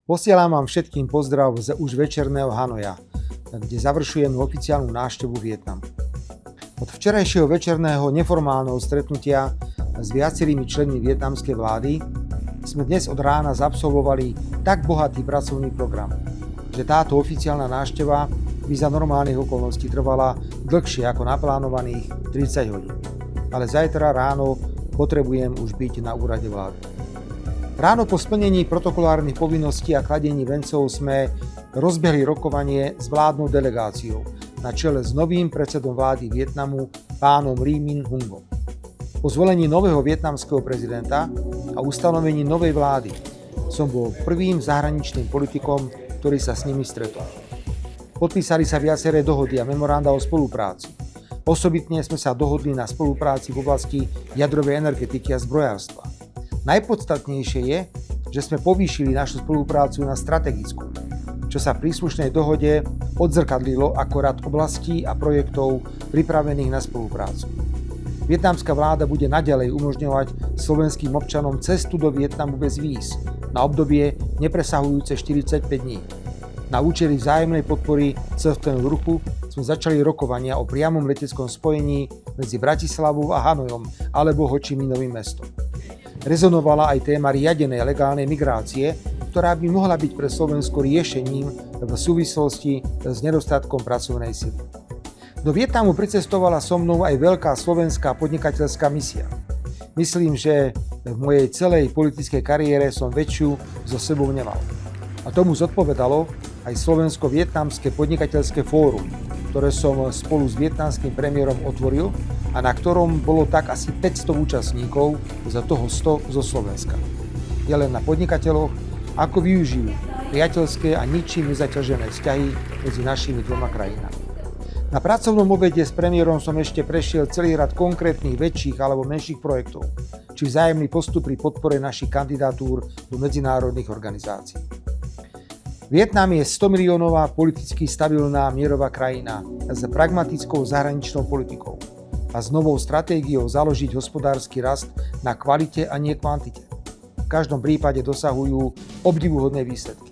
Posielam vám všetkým pozdrav z už večerného Hanoja, kde završujem oficiálnu návštevu Vietnamu. Od včerajšieho večerného neformálneho stretnutia s viacerými členmi vietnamskej vlády sme dnes od rána zabsolvovali tak bohatý pracovný program, že táto oficiálna návšteva by za normálnych okolností trvala dlhšie ako naplánovaných 30 hodín. Ale zajtra ráno potrebujem už byť na úrade vlády. Ráno po splnení protokolárnych povinností a kladení vencov sme rozbehli rokovanie s vládnou delegáciou na čele s novým predsedom vlády Vietnamu, pánom Ly Minh Hungom. Po zvolení nového vietnamského prezidenta a ustanovení novej vlády som bol prvým zahraničným politikom, ktorý sa s nimi stretol. Podpísali sa viaceré dohody a memoranda o spolupráci. Osobitne sme sa dohodli na spolupráci v oblasti jadrovej energetiky a zbrojárstva. Najpodstatnejšie je, že sme povýšili našu spoluprácu na strategickú, čo sa v príslušnej dohode odzrkadlilo ako rad oblastí a projektov pripravených na spoluprácu. Vietnamská vláda bude naďalej umožňovať slovenským občanom cestu do Vietnamu bez víz na obdobie nepresahujúce 45 dní. Na účely vzájomnej podpory cestovného ruchu sme začali rokovania o priamom leteckom spojení medzi Bratislavou a Hanojom alebo Ho Chi Minovým mestom. Rezonovala aj téma riadenej legálnej migrácie, ktorá by mohla byť pre Slovensko riešením v súvislosti s nedostatkom pracovnej sily. Do Vietnamu pricestovala so mnou aj veľká slovenská podnikateľská misia. Myslím, že v mojej celej politickej kariére som väčšiu so sebou nemal. A tomu zodpovedalo aj Slovensko-vietnamské podnikateľské fórum, ktoré som spolu s vietnamským premiérom otvoril a na ktorom bolo tak asi 500 účastníkov, za toho 100 zo Slovenska. Je len na podnikateľoch, ako využijú priateľské a ničím nezaťažené vzťahy medzi našimi dvoma krajinami. Na pracovnom obede s premiérom som ešte prešiel celý rad konkrétnych väčších alebo menších projektov, či vzájomný postup pri podpore našich kandidatúr do medzinárodných organizácií. Vietnam je 100 miliónová politicky stabilná mierová krajina s pragmatickou zahraničnou politikou a s novou stratégiou založiť hospodársky rast na kvalite a nie kvantite. V každom prípade dosahujú obdivuhodné výsledky.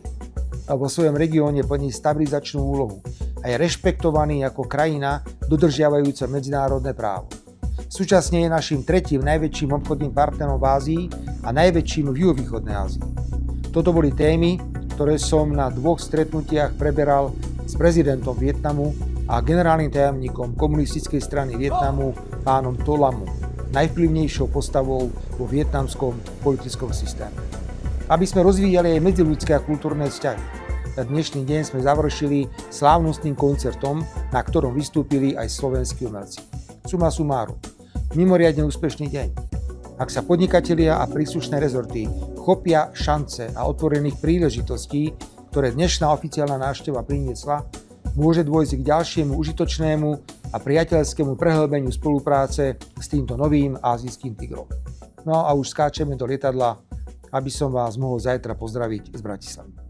A vo svojom regióne plní stabilizačnú úlohu a je rešpektovaný ako krajina dodržiavajúca medzinárodné právo. Súčasne je našim tretím najväčším obchodným partnerom v Ázii a najväčším v juhovýchodnej Ázii. Toto boli témy, ktoré som na dvoch stretnutiach preberal s prezidentom Vietnamu a generálnym tajomníkom komunistickej strany Vietnamu pánom To Lamom, najvplyvnejšou postavou vo vietnamskom politickom systéme. Aby sme rozvíjali aj medziľudské a kultúrne vzťahy. Na dnešný deň sme završili slávnostným koncertom, na ktorom vystúpili aj slovenskí umelci. Suma sumárum, mimoriadne úspešný deň. Ak sa podnikatelia a príslušné rezorty chopia šance a otvorených príležitostí, ktoré dnešná oficiálna návšteva priniesla, môže dôjsť k ďalšiemu užitočnému a priateľskému prehlbeniu spolupráce s týmto novým ázijským tigrom. No a už skáčeme do lietadla, aby som vás mohol zajtra pozdraviť z Bratislavy.